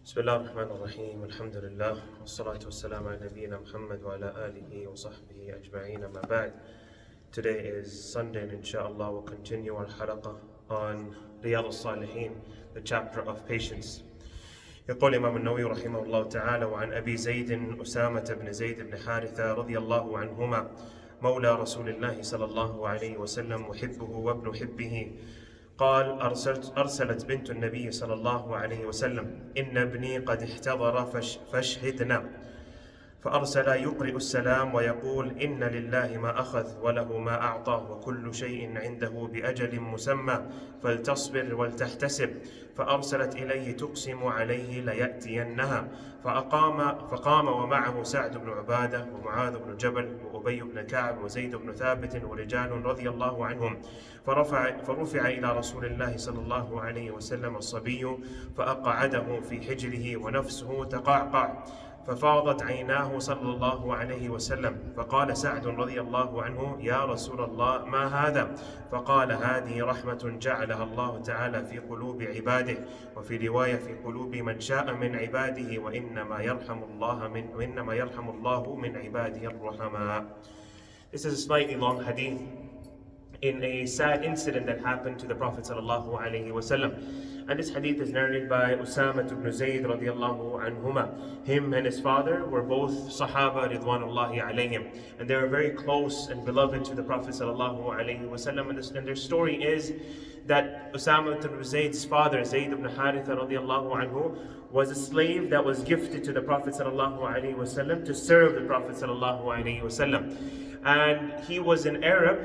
بسم الله الرحمن الرحيم الحمد لله والصلاة والسلام على نبينا محمد وعلى آله وصحبه أجمعين أما بعد. Today is Sunday and inshallah we'll continue our halaqah on Riyadh Saliheen, the chapter of patience. يقول الإمام النووي رحمه الله تعالى: وعن أبي زيد أسامة بن زيد بن حارثة رضي الله عنهما مولى رسول الله صلى الله عليه وسلم محبه وابن حبه قال: أرسلت بنت النبي صلى الله عليه وسلم: إن ابني قد احتضر فاشهدنا. فأرسل يقرئ السلام ويقول: إن لله ما أخذ وله ما أعطى وكل شيء عنده بأجل مسمى فلتصبر ولتحتسب. فأرسلت إليه تقسم عليه ليأتينها. فقام ومعه سعد بن عبادة ومعاذ بن جبل وأبي بن كعب وزيد بن ثابت ورجال رضي الله عنهم. فرفع إلى رسول الله صلى الله عليه وسلم الصبي فأقعده في حجره ونفسه تقعقع ففاضت عيناه صلى الله عليه وسلم. فقال سعد رضي الله عنه: يا رسول الله ما هذا؟ فقال: هذه رحمة جعلها الله تعالى في قلوب عباده، وفي رواية في قلوب من شاء من عباده، وإنما يرحم الله من عباده الرحماء. This is a slightly long hadith in a sad incident that happened to the Prophet sallallahu alaihi wasallam. And this hadith is narrated by Usama ibn Zayd radiallahu anhuma. Him and his father were both Sahaba ridwanullahi alayhim, and they were very close and beloved to the Prophet sallallahu alaihi wasallam. And their story is that Usama ibn Zayd's father, Zayd ibn Haritha radiallahu anhu, was a slave that was gifted to the Prophet sallallahu alaihi wasallam to serve the Prophet sallallahu alaihi wasallam. And he was an Arab,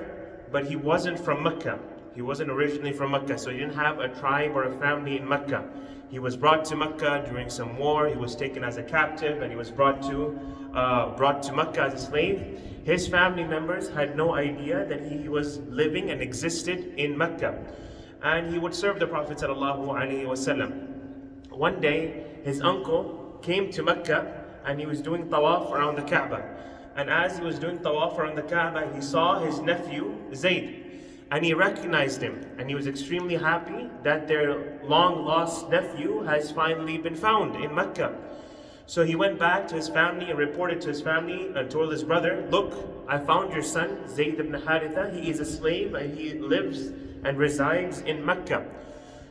but he wasn't from Mecca. He wasn't originally from Mecca, so he didn't have a tribe or a family in Mecca. He was brought to Mecca during some war. He was taken as a captive, and he was brought to Mecca as a slave. His family members had no idea that he was living and existed in Mecca, and he would serve the Prophet sallallahu alaihi wasallam. One day, his uncle came to Mecca, and he was doing tawaf around the Kaaba. And as he was doing tawaf around the Kaaba, he saw his nephew Zayd, and he recognized him, and he was extremely happy that their long lost nephew has finally been found in Mecca. So he went back to his family and reported to his family and told his brother, look, I found your son Zayd ibn Haritha. He is a slave and he lives and resides in Mecca.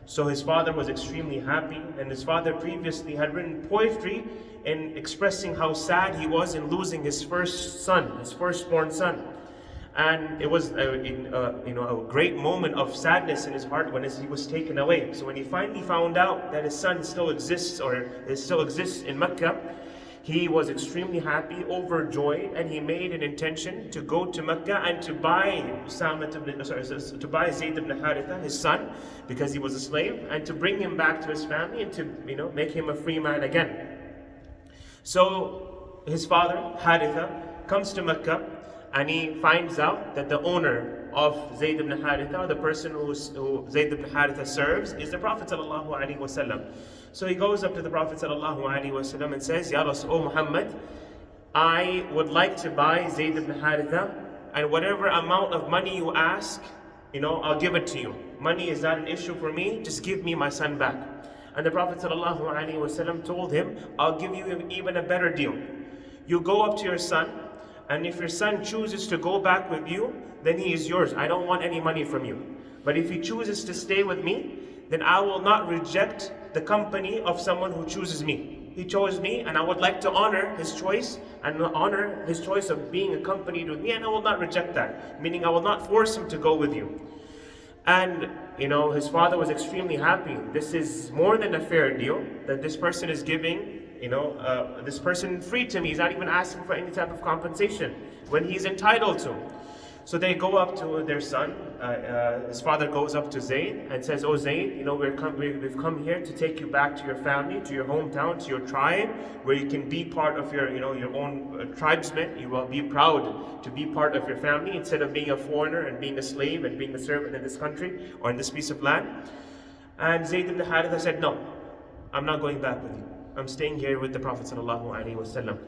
So his father was extremely happy, and his father previously had written poetry in expressing how sad he was in losing his firstborn son. And it was a great moment of sadness in his heart when he was taken away. So when he finally found out that his son still exists in Mecca, he was extremely happy, overjoyed, and he made an intention to go to Mecca and to buy Zayd ibn Haritha, his son, because he was a slave, and to bring him back to his family and to make him a free man again. So his father, Haritha, comes to Mecca, and he finds out that the owner of Zayd ibn Haritha, the person who Zayd ibn Haritha serves, is the Prophet sallallahu alaihi wasallam. So he goes up to the Prophet sallallahu alaihi wasallam and says, Ya Rasul, O Muhammad, I would like to buy Zayd ibn Haritha, and whatever amount of money you ask, I'll give it to you. Money is not an issue for me, just give me my son back. And the Prophet sallallahu alaihi wasallam told him, I'll give you even a better deal. You go up to your son, and if your son chooses to go back with you, then he is yours. I don't want any money from you. But if he chooses to stay with me, then I will not reject the company of someone who chooses me. He chose me, and I would like to honor his choice, and honor his choice of being accompanied with me, and I will not reject that. Meaning I will not force him to go with you. And his father was extremely happy. This is more than a fair deal that this person is giving this person free to me. He's not even asking for any type of compensation when he's entitled to. So they go up to their son. His father goes up to Zayd and says, Oh Zayd, we've come here to take you back to your family, to your hometown, to your tribe, where you can be part of your own tribesmen. You will be proud to be part of your family instead of being a foreigner and being a slave and being a servant in this country or in this piece of land. And Zayd ibn Haritha said, no, I'm not going back with you. I'm staying here with the Prophet sallallahu alaihi wasallam.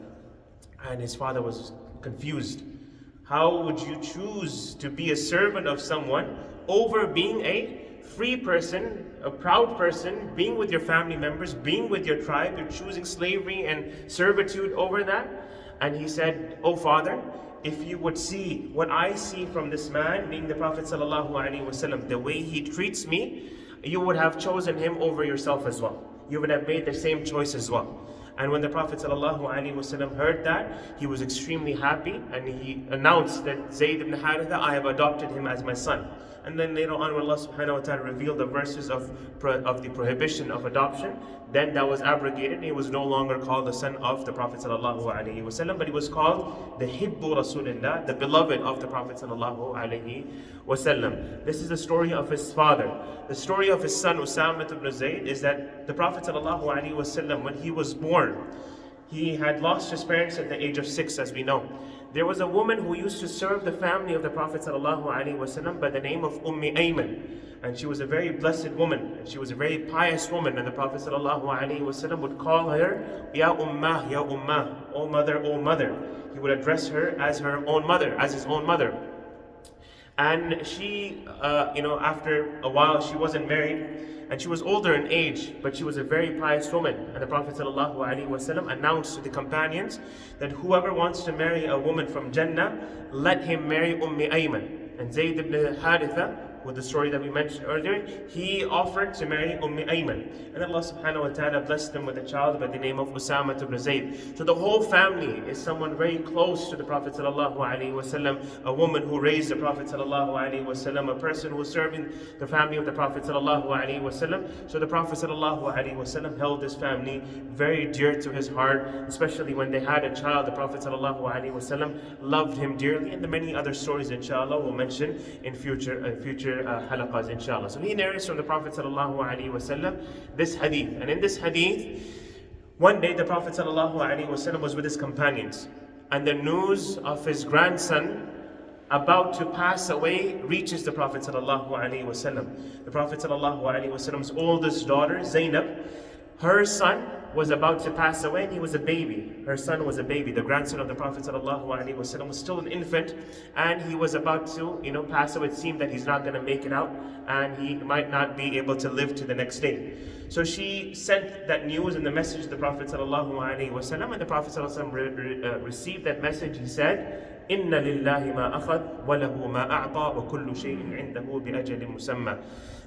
And his father was confused. How would you choose to be a servant of someone over being a free person, a proud person, being with your family members, being with your tribe, you're choosing slavery and servitude over that. And he said, "Oh Father, if you would see what I see from this man, being the Prophet ﷺ, the way he treats me, you would have chosen him over yourself as well. You would have made the same choice as well." And when the Prophet ﷺ heard that, he was extremely happy, and he announced that Zayd ibn Haritha, I have adopted him as my son. And then later on, when Allah subhanahu wa ta'ala revealed the verses of the prohibition of adoption, then that was abrogated. He was no longer called the son of the Prophet sallallahu alaihi wasallam, but he was called the Hibbu Rasulillah, the beloved of the Prophet sallallahu alaihi wasallam. This is the story of his father. The story of his son Usama ibn Zayd is that the Prophet sallallahu alaihi wasallam, when he was born, he had lost his parents at the age of 6, as we know. There was a woman who used to serve the family of the Prophet ﷺ by the name of Ayman. And she was a very blessed woman, and she was a very pious woman, and the Prophet ﷺ would call her, Ya Ummah, O mother, O mother. He would address her as her own mother, as his own mother. And she, after a while, she wasn't married, and she was older in age, but she was a very pious woman. And the Prophet ﷺ announced to the companions that whoever wants to marry a woman from Jannah, let him marry Ayman. And Zayd ibn Haritha, with the story that we mentioned earlier, he offered to marry Ayman. And Allah subhanahu wa ta'ala blessed them with a child by the name of Usama ibn Zayd. So the whole family is someone very close to the Prophet sallallahu alaihi wasallam, a woman who raised the Prophet sallallahu alaihi wasallam, a person who was serving the family of the Prophet sallallahu alaihi wasallam. So the Prophet sallallahu alaihi wasallam held this family very dear to his heart, especially when they had a child. The Prophet sallallahu alaihi wasallam loved him dearly, and the many other stories inshallah we'll mention in future halaqas inshallah. So he narrates from the Prophet sallallahu alaihi wasallam this hadith, and in this hadith, one day the Prophet sallallahu alaihi wasallam was with his companions, and the news of his grandson about to pass away reaches the Prophet sallallahu alaihi wasallam. The Prophet sallallahu alaihi wasallam's oldest daughter, Zainab, her son was about to pass away, and he was a baby. Her son was a baby. The grandson of the Prophet ﷺ was still an infant, and he was about to, pass away. It seemed that he's not going to make it out, and he might not be able to live to the next day. So she sent that news and the message to the Prophet ﷺ, and the Prophet ﷺ received that message. He said, "Inna lillahi ma akhad, wa lahu ma a'ta, wa kullu shay'in indahu bi ajalin musamma."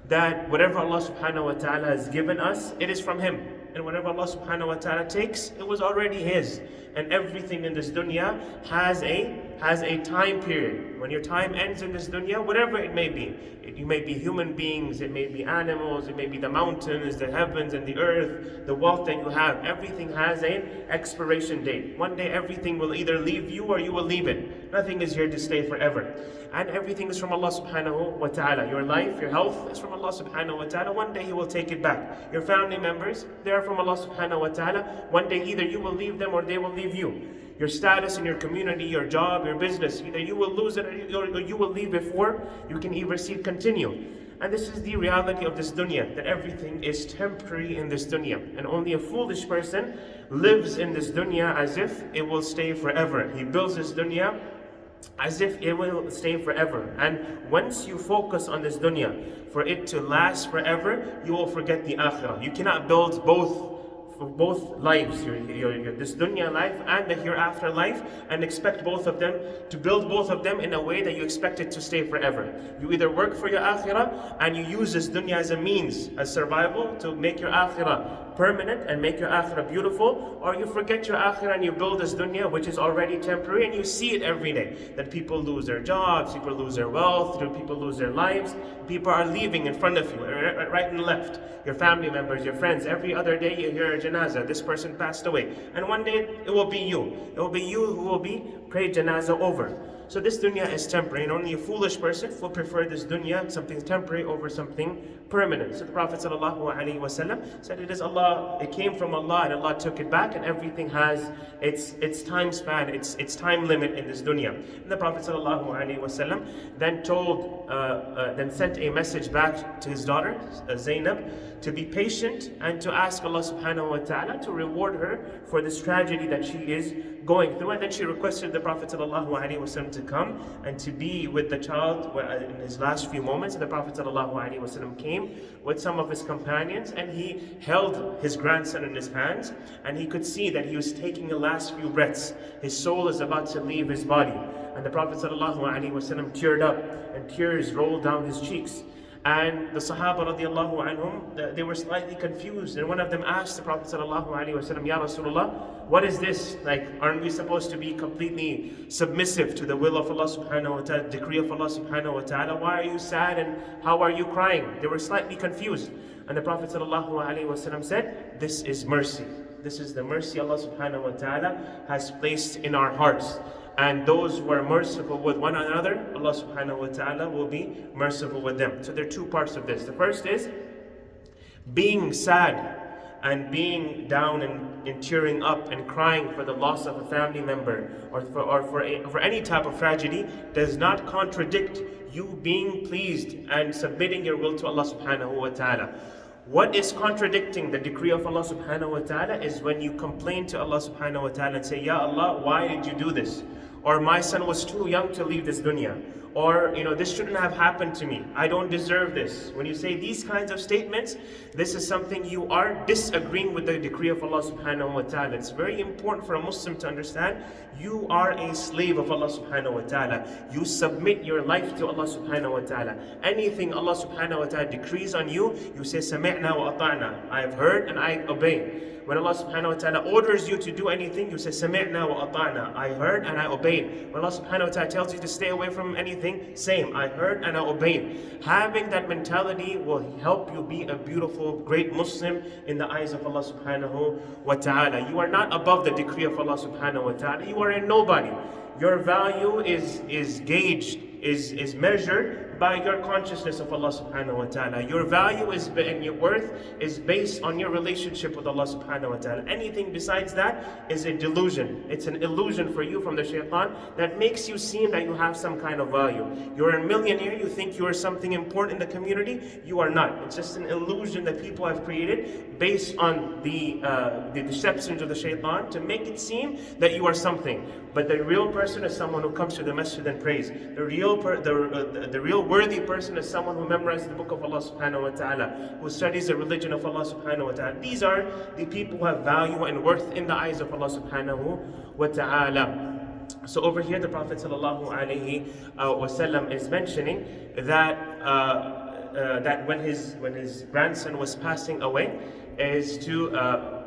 That whatever Allah subhanahu wa ta'ala has given us, it is from Him. And whatever Allah subhanahu wa ta'ala takes, it was already His. And everything in this dunya has a time period. When your time ends in this dunya, whatever it may be, you may be human beings, it may be animals, it may be the mountains, the heavens and the earth, the wealth that you have, everything has an expiration date. One day everything will either leave you or you will leave it. Nothing is here to stay forever. And everything is from Allah subhanahu wa ta'ala. Your life, your health is from Allah subhanahu wa ta'ala. One day He will take it back. Your family members, they are from Allah subhanahu wa ta'ala. One day either you will leave them or they will leave you. Your status in your community, your job, your business, either you will lose it or you will leave before you can either see it continue. And this is the reality of this dunya, that everything is temporary in this dunya. And only a foolish person lives in this dunya as if it will stay forever. He builds this dunya as if it will stay forever. And once you focus on this dunya for it to last forever, you will forget the akhirah. You cannot build both lives, your this dunya life and the hereafter life, and expect both of them to build both of them in a way that you expect it to stay forever. You either work for your akhirah and you use this dunya as a means, as survival, to make your akhirah permanent and make your akhirah beautiful, or you forget your akhirah and you build this dunya which is already temporary, and you see it every day, that people lose their jobs, people lose their wealth, people lose their lives, people are leaving in front of you, right and left, your family members, your friends. Every other day you hear a janazah, this person passed away, and one day it will be you. It will be you who will be prayed janazah over. So this dunya is temporary, and only a foolish person will prefer this dunya, something temporary, over something permanent. So the Prophet ﷺ said, it is Allah, it came from Allah, and Allah took it back, and everything has its time span, its time limit in this dunya. And the Prophet ﷺ then sent a message back to his daughter Zainab to be patient and to ask Allah subhanahu wa ta'ala to reward her for this tragedy that she is going through, and then she requested the Prophet ﷺ to come and to be with the child in his last few moments. And the Prophet ﷺ came with some of his companions, and he held his grandson in his hands, and he could see that he was taking the last few breaths. His soul is about to leave his body. And the Prophet ﷺ teared up, and tears rolled down his cheeks. And the Sahaba radiallahu anhum, they were slightly confused. And one of them asked the Prophet sallallahu alaihi wasallam, Ya Rasulullah, what is this? Like, aren't we supposed to be completely submissive to the will of Allah subhanahu wa ta'ala, decree of Allah subhanahu wa ta'ala? Why are you sad and how are you crying? They were slightly confused. And the Prophet sallallahu alaihi wasallam said, this is mercy. This is the mercy Allah subhanahu wa ta'ala has placed in our hearts. And those who are merciful with one another, Allah subhanahu wa ta'ala will be merciful with them. So there are two parts of this. The first is being sad and being down and tearing up and crying for the loss of a family member or for any type of tragedy does not contradict you being pleased and submitting your will to Allah subhanahu wa ta'ala. What is contradicting the decree of Allah subhanahu wa ta'ala is when you complain to Allah subhanahu wa ta'ala and say, Ya Allah, why did you do this? Or my son was too young to leave this dunya. Or, this shouldn't have happened to me. I don't deserve this. When you say these kinds of statements, this is something you are disagreeing with the decree of Allah subhanahu wa ta'ala. It's very important for a Muslim to understand you are a slave of Allah subhanahu wa ta'ala. You submit your life to Allah subhanahu wa ta'ala. Anything Allah subhanahu wa ta'ala decrees on you, you say, Sami'na wa ata'na. I have heard and I obey. When Allah subhanahu wa ta'ala orders you to do anything, you say, Sami'na wa ata'na. I heard and I obeyed. When Allah subhanahu wa ta'ala tells you to stay away from anything, same. I heard and I obeyed. Having that mentality will help you be a beautiful, great Muslim in the eyes of Allah subhanahu wa ta'ala. You are not above the decree of Allah subhanahu wa ta'ala. You are a nobody. Your value is gauged, is measured by your consciousness of Allah subhanahu wa ta'ala. Your value and your worth is based on your relationship with Allah subhanahu wa ta'ala. Anything besides that is a delusion. It's an illusion for you from the shaitan that makes you seem that you have some kind of value. You're a millionaire, you think you are something important in the community. You are not. It's just an illusion that people have created based on the deceptions of the shaitan to make it seem that you are something. But the real person is someone who comes to the masjid and prays. The real worthy person is someone who memorizes the book of Allah subhanahu wa ta'ala, who studies the religion of Allah subhanahu wa ta'ala. These are the people who have value and worth in the eyes of Allah subhanahu wa ta'ala. So over here the Prophet sallallahu alaihi wasallam is mentioning that that when his grandson was passing away, is to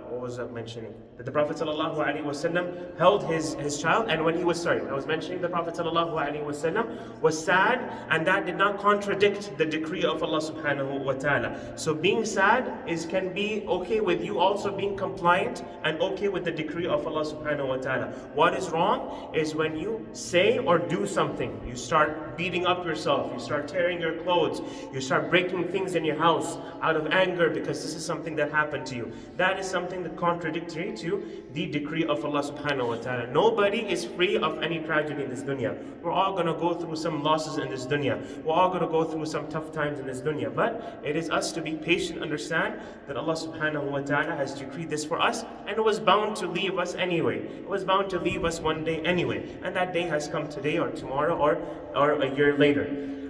what was I mentioning? That the Prophet ﷺ held his child, and when he was, I was mentioning the Prophet ﷺ was sad, and that did not contradict the decree of Allah subhanahu wa ta'ala. So being sad can be okay with you also being compliant and okay with the decree of Allah subhanahu wa ta'ala. What is wrong is when you say or do something, you start beating up yourself, you start tearing your clothes, you start breaking things in your house out of anger because this is something that happened to you. That is something that contradictory to the decree of Allah subhanahu wa ta'ala. Nobody is free of any tragedy in this dunya. We're all going to go through some losses in this dunya. We're all going to go through some tough times in this dunya. But it is us to be patient, understand that Allah subhanahu wa ta'ala has decreed this for us, and it was bound to leave us anyway. It was bound to leave us one day anyway. And that day has come today or tomorrow or a year later.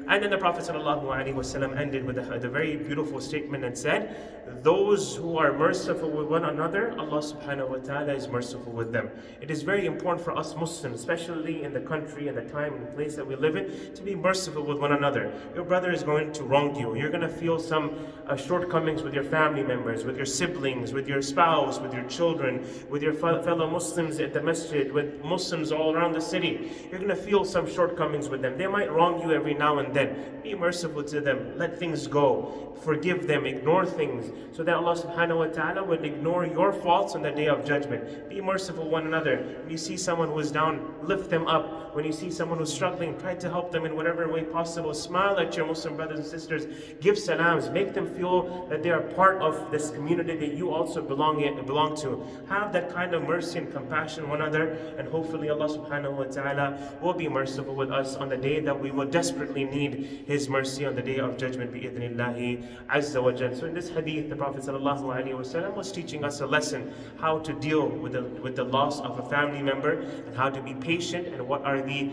And then the Prophet ﷺ ended with a very beautiful statement and said, those who are merciful with one another, Allah subhanahu wa ta'ala is merciful with them. It is very important for us Muslims, especially in the country and the time and place that we live in, to be merciful with one another. Your brother is going to wrong you. You're going to feel some shortcomings with your family members, with your siblings, with your spouse, with your children, with your fellow Muslims at the masjid, with Muslims all around the city. You're going to feel some shortcomings with them. They might wrong you every now and then. Be merciful to them. Let things go. Forgive them. Ignore things. So that Allah subhanahu wa ta'ala will ignore your faults on the day of judgment. Be merciful to one another. When you see someone who is down, lift them up. When you see someone who's struggling, try to help them in whatever way possible. Smile at your Muslim brothers and sisters. Give salams. Make them feel that they are part of this community that you also belong to. Have that kind of mercy and compassion one another, and hopefully Allah subhanahu wa ta'ala will be merciful with us on the day that we will desperately need need His mercy on the day of judgment bi'idhnillahi azza wa jal. So in this hadith, the Prophet ﷺ was teaching us a lesson, how to deal with the loss of a family member, and how to be patient, and what are the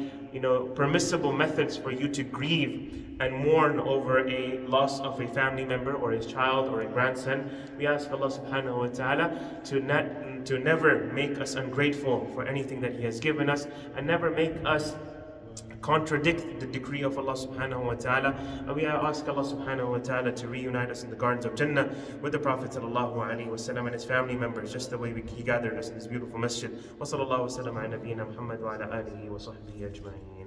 permissible methods for you to grieve and mourn over a loss of a family member or a child or a grandson. We ask Allah subhanahu wa ta'ala to never make us ungrateful for anything that He has given us, and never make us contradict the decree of Allah subhanahu wa ta'ala. And we ask Allah subhanahu wa ta'ala to reunite us in the gardens of Jannah with the Prophet sallallahu alaihi wasallam and his family members, just the way He gathered us in this beautiful masjid. Wa sallallahu wa sallam ala nabiyyina Muhammad wa ala alihi wa sahbihi ajma'in.